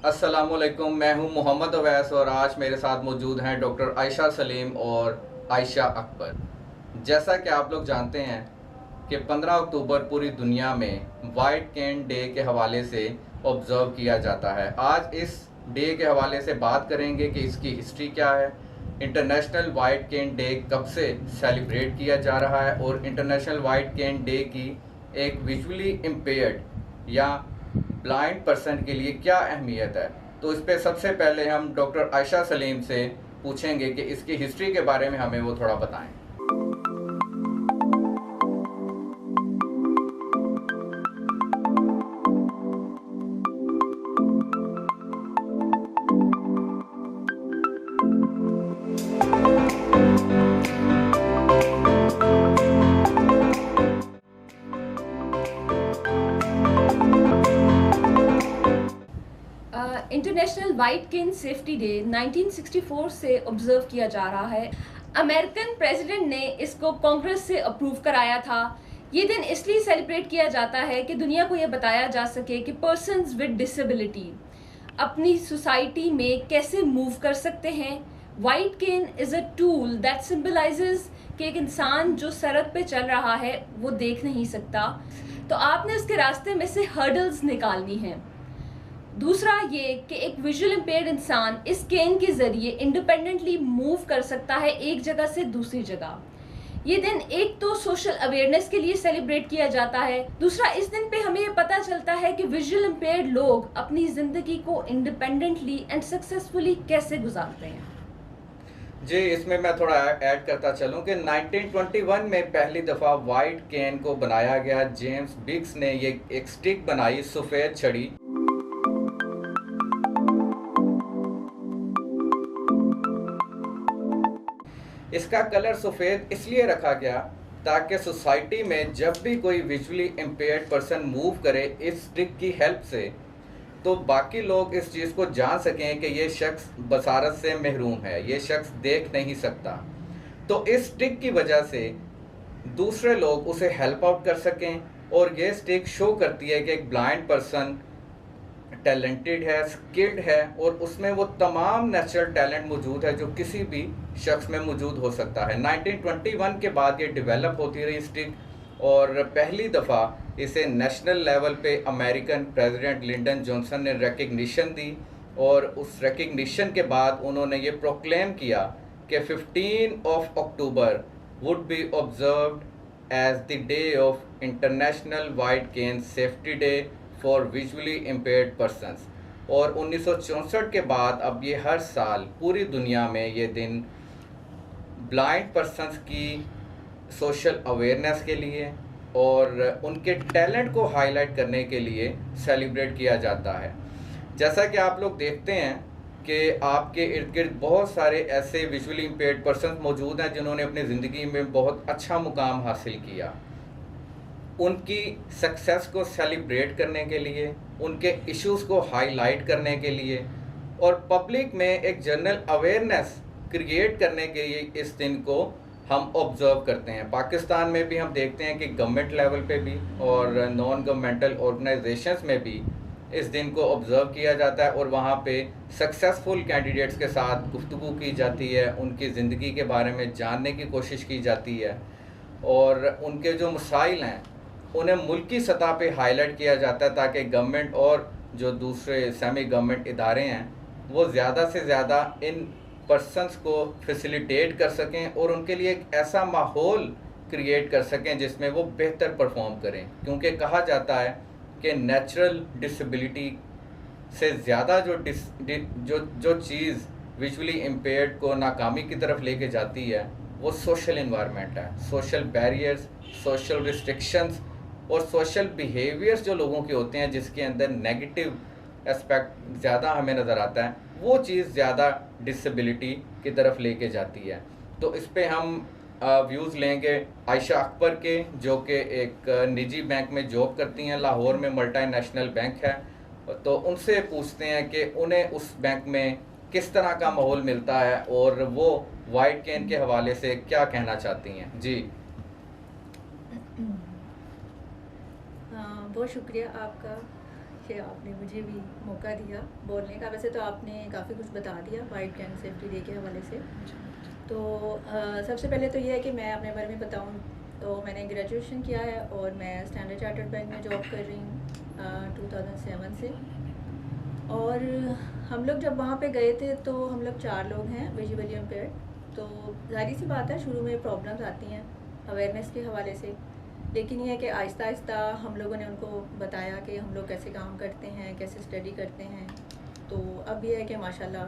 अस्सलामुअलैकुम, मैं हूं मोहम्मद अवैस और आज मेरे साथ मौजूद हैं डॉक्टर आयशा सलीम और आयशा अकबर। जैसा कि आप लोग जानते हैं कि 15 अक्टूबर पूरी दुनिया में वाइट केन डे के हवाले से ऑब्ज़र्व किया जाता है। आज इस डे के हवाले से बात करेंगे कि इसकी हिस्ट्री क्या है, इंटरनेशनल वाइट केन डे कब से सेलिब्रेट किया जा रहा है और इंटरनेशनल वाइट केन डे की एक विजुअली इम्पेयर्ड या ब्लाइंड पर्सन के लिए क्या अहमियत है। तो इस पे सबसे पहले हम डॉक्टर आयशा सलीम से पूछेंगे कि इसकी हिस्ट्री के बारे में हमें वो थोड़ा बताएं। International white cane safety day 1964 से ऑब्जर्व किया जा रहा है। अमेरिकन प्रेसिडेंट ने इसको कांग्रेस से अप्रूव कराया था। ये दिन इसलिए सेलिब्रेट किया जाता है कि दुनिया को ये बताया जा सके कि पर्सन्स विद डिसेबिलिटी अपनी सोसाइटी में कैसे मूव कर सकते हैं। White cane is a tool that symbolizes कि एक इंसान जो सड़क पे चल रहा है वो देख नहीं सकता, तो आपने उसके रास्ते में से हर्डल्स निकालनी है। दूसरा ये कि एक विजुअल इम्पेयर्ड इंसान इस केन के जरिए इंडिपेंडेंटली मूव कर सकता है एक जगह से दूसरी जगह। ये दिन एक तो सोशल अवेयरनेस के लिए सेलिब्रेट किया जाता है, दूसरा इस दिन पे हमें ये पता चलता है कि विजुअल इम्पेयर्ड लोग अपनी जिंदगी को इंडिपेंडेंटली एंड सक्सेसफुली कैसे गुजारते हैं। जी, इसमें मैं थोड़ा ऐड करता चलूं कि 1921 में पहली दफ़ा वाइट केन को बनाया गया। जेम्स बिग्स ने ये एक स्टिक बनाई, सफ़ेद छड़ी। इसका कलर सफ़ेद इसलिए रखा गया ताकि सोसाइटी में जब भी कोई विजुअली इम्पेयर्ड पर्सन मूव करे इस स्टिक की हेल्प से, तो बाकी लोग इस चीज़ को जान सकें कि ये शख्स बसारत से महरूम है, ये शख्स देख नहीं सकता। तो इस स्टिक की वजह से दूसरे लोग उसे हेल्प आउट कर सकें और ये स्टिक शो करती है कि एक ब्लाइंड पर्सन टैलेंटेड है, स्किल्ड है और उसमें वो तमाम नेचुरल टैलेंट मौजूद है जो किसी भी शख्स में मौजूद हो सकता है। 1921 के बाद ये डेवलप होती रही स्टिक और पहली दफ़ा इसे नेशनल लेवल पे अमेरिकन प्रेसिडेंट लिंडन जॉनसन ने रिकग्निशन दी और उस रिकग्निशन के बाद उन्होंने ये प्रोक्लेम किया कि 15 October would be observed as the day of international white cane safety day for visually impaired persons. और 1964 के बाद अब ये हर साल पूरी दुनिया में ये दिन ब्लाइंड पर्सनस की सोशल अवेयरनेस के लिए और उनके टैलेंट को हाईलाइट करने के लिए सेलिब्रेट किया जाता है। जैसा कि आप लोग देखते हैं कि आपके इर्द गिर्द बहुत सारे ऐसे विजुअली इम्पेयर्ड पर्सन मौजूद हैं जिन्होंने अपनी ज़िंदगी में बहुत अच्छा मुकाम हासिल किया। उनकी सक्सेस को सेलिब्रेट करने के लिए, उनके इश्यूज़ को हाईलाइट करने के लिए और पब्लिक में एक जनरल अवेयरनेस क्रिएट करने के लिए इस दिन को हम ऑब्ज़र्व करते हैं। पाकिस्तान में भी हम देखते हैं कि गवर्नमेंट लेवल पे भी और नॉन गवर्नमेंटल ऑर्गेनाइजेशंस में भी इस दिन को ऑब्ज़र्व किया जाता है और वहाँ पे सक्सेसफुल कैंडिडेट्स के साथ गुफ्तगू की जाती है, उनकी ज़िंदगी के बारे में जानने की कोशिश की जाती है और उनके जो मसाइल हैं उन्हें मुल्की सतह पे हाईलाइट किया जाता है ताकि गवर्नमेंट और जो दूसरे सेमी गवर्नमेंट इदारे हैं वो ज़्यादा से ज़्यादा इन पर्सनस को फैसिलिटेट कर सकें और उनके लिए एक ऐसा माहौल क्रिएट कर सकें जिसमें वो बेहतर परफॉर्म करें। क्योंकि कहा जाता है कि नेचुरल डिसेबिलिटी से ज़्यादा जो चीज़ विजुअली इम्पेयर्ड को नाकामी की तरफ लेके जाती है वो सोशल इन्वायरमेंट है। सोशल बैरियर्स, सोशल रिस्ट्रिक्शंस और सोशल बिहेवियर्स जो लोगों के होते हैं जिसके अंदर नेगेटिव एस्पेक्ट ज़्यादा हमें नज़र आता है, वो चीज़ ज़्यादा डिसेबिलिटी की तरफ लेके जाती है। तो इस पे हम व्यूज़ लेंगे आयशा अकबर के, जो कि एक निजी बैंक में जॉब करती हैं, लाहौर में मल्टी-नेशनल बैंक है। तो उनसे पूछते हैं कि उन्हें उस बैंक में किस तरह का माहौल मिलता है और वो वाइट केन के हवाले से क्या कहना चाहती हैं। जी बहुत शुक्रिया आपका कि आपने मुझे भी मौका दिया बोलने का। वैसे तो आपने काफ़ी कुछ बता दिया वाइट कैन सेफ्टी डे के हवाले से। तो सबसे पहले तो ये है कि मैं अपने बारे में बताऊं तो मैंने ग्रेजुएशन किया है और मैं स्टैंडर्ड चार्टर्ड बैंक में जॉब कर रही हूँ 2007 से। और हम लोग जब वहाँ पे गए थे तो हम लोग 4 लोग हैं विजुअली इम्पेयर्ड। तो जाहिर सी बात है शुरू में प्रॉब्लम्स आती हैं अवेयरनेस के हवाले से, लेकिन ये है कि आहिस्ता आहिस्ता हम लोगों ने उनको बताया कि हम लोग कैसे काम करते हैं, कैसे स्टडी करते हैं। तो अब ये है कि माशाल्लाह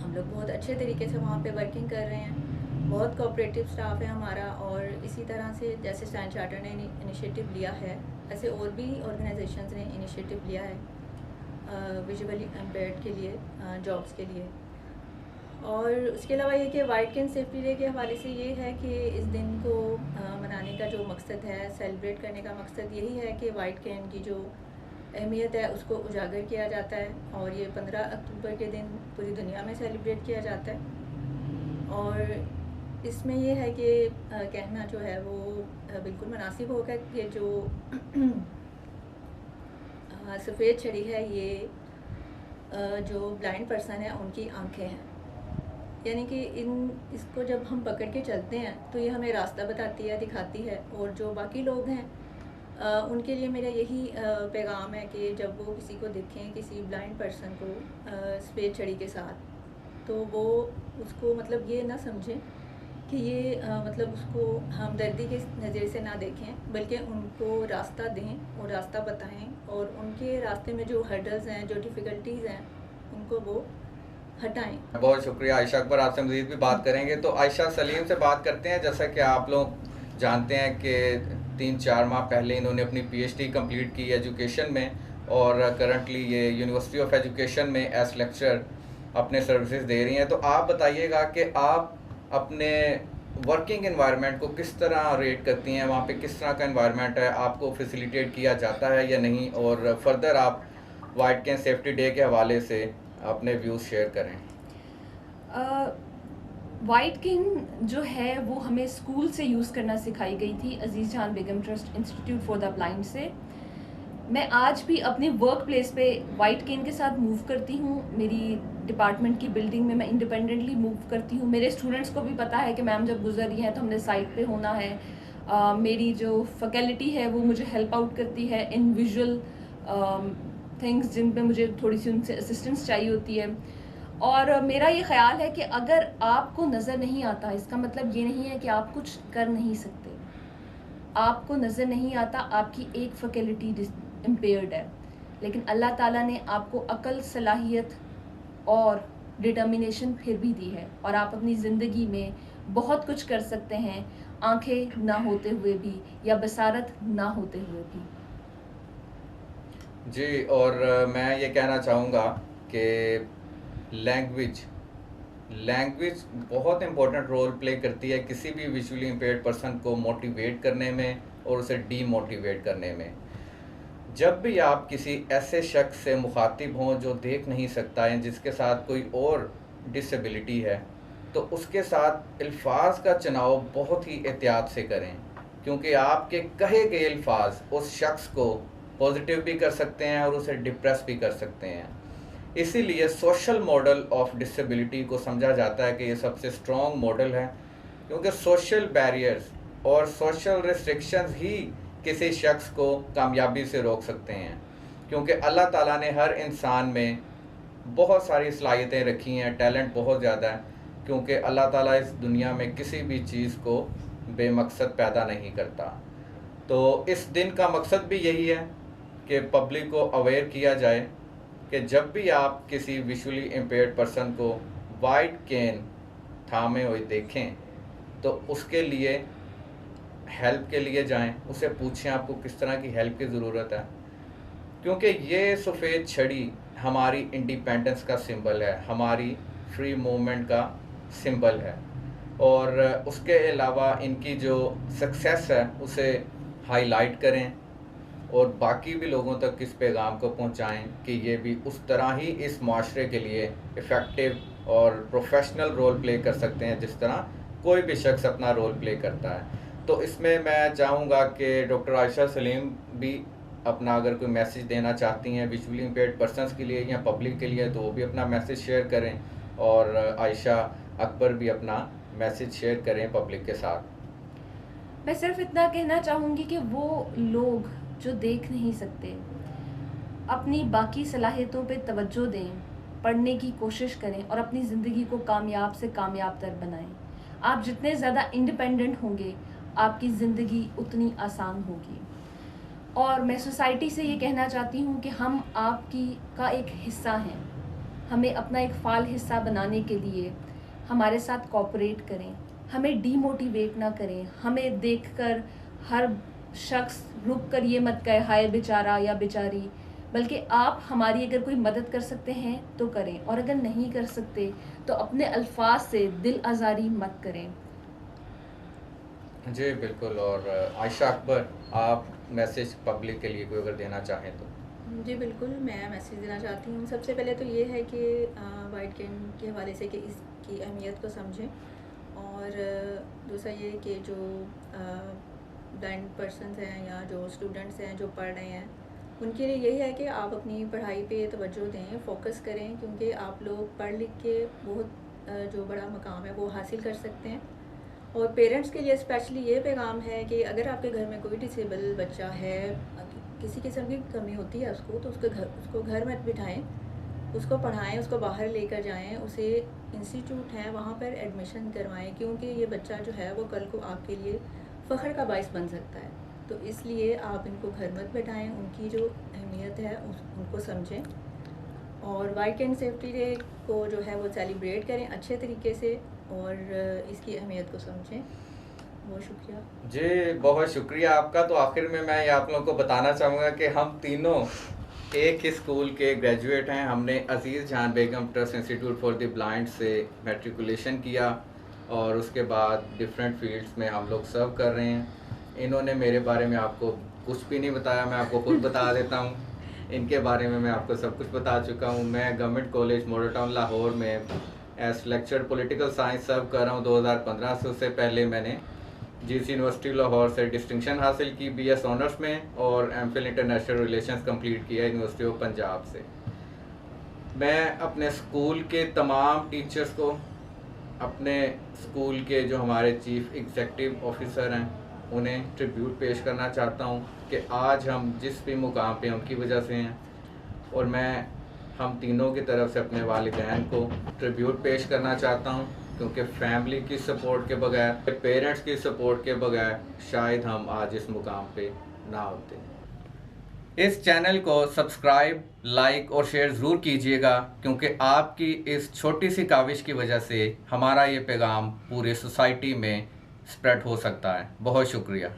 हम लोग बहुत अच्छे तरीके से वहाँ पे वर्किंग कर रहे हैं। बहुत कोऑपरेटिव स्टाफ है हमारा। और इसी तरह से जैसे स्टैंड चार्टर ने इनिशिएटिव लिया है, ऐसे और भी ऑर्गेनाइजेशंस ने इनिशिएटिव लिया है विजुअली इम्पेयर्ड के लिए जॉब्स के लिए। और उसके अलावा ये कि वाइट कैन सेफ्टी डे के हवाले से ये है कि इस दिन को मनाने का जो मकसद है, सेलिब्रेट करने का मकसद यही है कि वाइट कैन की जो अहमियत है उसको उजागर किया जाता है। और ये 15 अक्टूबर के दिन पूरी दुनिया में सेलिब्रेट किया जाता है। और इसमें ये है कि कहना जो है वो बिल्कुल मुनासिब होगा कि जो सफ़ेद छड़ी है ये जो ब्लाइंड पर्सन है उनकी आंखें हैं। यानी कि इसको जब हम पकड़ के चलते हैं तो ये हमें रास्ता बताती है, दिखाती है। और जो बाकी लोग हैं उनके लिए मेरा यही पैगाम है कि जब वो किसी को देखें, किसी ब्लाइंड पर्सन को सफ़ेद छड़ी के साथ, तो वो उसको मतलब ये ना समझें कि ये मतलब उसको हमदर्दी के नज़र से ना देखें, बल्कि उनको रास्ता दें और रास्ता बताएं। और उनके रास्ते में जो हर्डल्स हैं, जो डिफ़िकल्टीज़ हैं, उनको वो हटाएं। बहुत शुक्रिया आयशा अकबर, आपसे मज़ीद भी बात करेंगे। तो आयशा सलीम से बात करते हैं। जैसा कि आप लोग जानते हैं कि 3-4 माह पहले इन्होंने अपनी PhD कंप्लीट की एजुकेशन में, और करंटली ये यूनिवर्सिटी ऑफ एजुकेशन में एज लेक्चर अपने सर्विसेज दे रही हैं। तो आप बताइएगा कि आप अपने वर्किंग एनवायरनमेंट को किस तरह रेट करती हैं, वहाँ पे किस तरह का एनवायरनमेंट है, आपको फैसिलिटेट किया जाता है या नहीं, और फर्दर आप वाइट कैन सेफ्टी डे के हवाले से अपने व्यूज़ शेयर करें। वाइट कैन जो है वो हमें स्कूल से यूज़ करना सिखाई गई थी Aziz Jahan Begum trust institute for the blind से। मैं आज भी अपने वर्क प्लेस पे वाइट कैन के साथ मूव करती हूँ। मेरी डिपार्टमेंट की बिल्डिंग में मैं इंडिपेंडेंटली मूव करती हूँ। मेरे स्टूडेंट्स को भी पता है कि मैम जब गुजर रही हैं तो हमने साइट पे होना है। मेरी जो फैकल्टी है वो मुझे हेल्प आउट करती है इन विजुअल थिंग्स जिन पे मुझे थोड़ी सी उनसे असिस्टेंस चाहिए होती है। और मेरा ये ख्याल है कि अगर आपको नज़र नहीं आता, इसका मतलब ये नहीं है कि आप कुछ कर नहीं सकते। आपको नज़र नहीं आता, आपकी एक फैकल्टी इम्पेयर्ड है, लेकिन अल्लाह ताला ने आपको अकल, सलाहियत और डिटर्मिनेशन फिर भी दी है, और आप अपनी ज़िंदगी में बहुत कुछ कर सकते हैं, आंखें ना होते हुए भी या बसारत ना होते हुए भी। जी, और मैं ये कहना चाहूँगा कि लैंग्वेज बहुत इम्पोर्टेंट रोल प्ले करती है किसी भी विजुअली इम्पेयर्ड पर्सन को मोटिवेट करने में और उसे डीमोटिवेट करने में। जब भी आप किसी ऐसे शख्स से मुखातिब हों जो देख नहीं सकता है, जिसके साथ कोई और डिसेबिलिटी है, तो उसके साथ अल्फाज का चुनाव बहुत ही एहतियात से करें, क्योंकि आपके कहे गए अल्फाज उस शख्स को पॉजिटिव भी कर सकते हैं और उसे डिप्रेस भी कर सकते हैं। इसीलिए सोशल मॉडल ऑफ डिसेबिलिटी को समझा जाता है कि ये सबसे स्ट्रॉन्ग मॉडल है, क्योंकि सोशल बैरियर्स और सोशल रिस्ट्रिक्शंस ही किसी शख्स को कामयाबी से रोक सकते हैं। क्योंकि अल्लाह ताला ने हर इंसान में बहुत सारी सलाहियतें रखी हैं, टैलेंट बहुत ज़्यादा है, क्योंकि अल्लाह ताला इस दुनिया में किसी भी चीज़ को बेमकसद पैदा नहीं करता। तो इस दिन का मकसद भी यही है कि पब्लिक को अवेयर किया जाए कि जब भी आप किसी विजुअली इम्पेयर्ड पर्सन को वाइट कैन थामे हुए देखें तो उसके लिए हेल्प के लिए जाएं, उसे पूछें आपको किस तरह की हेल्प की ज़रूरत है, क्योंकि ये सफ़ेद छड़ी हमारी इंडिपेंडेंस का सिंबल है, हमारी फ्री मूवमेंट का सिंबल है। और उसके अलावा इनकी जो सक्सेस है उसे हाईलाइट करें और बाकी भी लोगों तक इस पैगाम को पहुंचाएं कि ये भी उस तरह ही इस माशरे के लिए इफ़ेक्टिव और प्रोफेशनल रोल प्ले कर सकते हैं जिस तरह कोई भी शख्स अपना रोल प्ले करता है। तो इसमें मैं चाहूँगा कि डॉक्टर आयशा सलीम भी अपना अगर कोई मैसेज देना चाहती हैं विजुअली इम्पेयर्ड पर्सनस के लिए या पब्लिक के लिए, तो वो भी अपना मैसेज शेयर करें, और आयशा अकबर भी अपना मैसेज शेयर करें पब्लिक के साथ। मैं सिर्फ इतना कहना चाहूँगी कि वो लोग जो देख नहीं सकते अपनी बाकी सलाहियतों पे तवज्जो दें, पढ़ने की कोशिश करें और अपनी ज़िंदगी को कामयाब से कामयाब तर बनाएं। आप जितने ज़्यादा इंडिपेंडेंट होंगे आपकी ज़िंदगी उतनी आसान होगी। और मैं सोसाइटी से ये कहना चाहती हूँ कि हम आपकी का एक हिस्सा हैं, हमें अपना एक फ़ाल हिस्सा बनाने के लिए हमारे साथ कोऑपरेट करें, हमें डीमोटिवेट ना करें, हमें देखकर हर शख्स रुक कर ये मत कहे हाय बेचारा या बेचारी, बल्कि आप हमारी अगर कोई मदद कर सकते हैं तो करें, और अगर नहीं कर सकते तो अपने अल्फाज से दिल आज़ारी मत करें। जी बिल्कुल। और आयशा अकबर, आप मैसेज पब्लिक के लिए कोई अगर देना चाहें तो? जी बिल्कुल, मैं मैसेज देना चाहती हूँ। सबसे पहले तो ये है कि वाइट कैन के हवाले से कि इसकी अहमियत को समझें, और दूसरा ये कि जो ब्लाइंड पर्सनस हैं या जो स्टूडेंट्स हैं जो पढ़ रहे हैं, उनके लिए यही है कि आप अपनी पढ़ाई पे तवज्जो दें, फोकस करें, क्योंकि आप लोग पढ़ लिख के बहुत जो बड़ा मकाम है वो हासिल कर सकते हैं। और पेरेंट्स के लिए स्पेशली ये पैगाम है कि अगर आपके घर में कोई डिसेबल बच्चा है, किसी किस्म की कमी होती है उसको, तो उसको घर में बिठाएं, उसको पढ़ाएं, उसको बाहर लेकर जाएं, उसे इंस्टीट्यूट है वहाँ पर एडमिशन करवाएं, क्योंकि ये बच्चा जो है वो कल को आपके लिए फ़ख्र का बाइस बन सकता है। तो इसलिए आप इनको घर मत बैठाएं, उनकी जो अहमियत है उनको समझें, और वाइट कैन सेफ्टी डे को जो है वो सेलिब्रेट करें अच्छे तरीके से, और इसकी अहमियत को समझें। बहुत शुक्रिया जी, बहुत शुक्रिया आपका। तो आखिर में मैं ये आप लोगों को बताना चाहूँगा कि हम तीनों एक ही स्कूल के ग्रेजुएट हैं। हमने Aziz Jahan Begum trust institute for the blind से मैट्रिकुलेशन किया, और उसके बाद डिफरेंट फील्ड्स में हम लोग सर्व कर रहे हैं। इन्होंने मेरे बारे में आपको कुछ भी नहीं बताया, मैं आपको खुद बता देता हूँ। इनके बारे में मैं आपको सब कुछ बता चुका हूँ। मैं government college model town Lahore में एज लेक्चर पॉलिटिकल साइंस सर्व कर रहा हूँ 2015 से। उससे पहले मैंने जीसी यूनिवर्सिटी लाहौर से डिस्टिंक्शन हासिल की बीएस ऑनर्स में, और एमफिल इंटरनेशनल रिलेशंस कंप्लीट किया यूनिवर्सिटी ऑफ पंजाब से। मैं अपने स्कूल के तमाम टीचर्स को, अपने स्कूल के जो हमारे चीफ एग्जीक्यूटिव ऑफिसर हैं, उन्हें ट्रिब्यूट पेश करना चाहता हूँ कि आज हम जिस भी मुकाम पे उनकी वजह से हैं। और मैं हम तीनों की तरफ से अपने वालिदैन को ट्रिब्यूट पेश करना चाहता हूँ, क्योंकि फैमिली की सपोर्ट के बगैर, पेरेंट्स की सपोर्ट के बगैर शायद हम आज इस मुकाम पे ना होते। इस चैनल को सब्सक्राइब, लाइक और शेयर ज़रूर कीजिएगा, क्योंकि आपकी इस छोटी सी काविश की वजह से हमारा ये पैगाम पूरे सोसाइटी में स्प्रेड हो सकता है। बहुत शुक्रिया।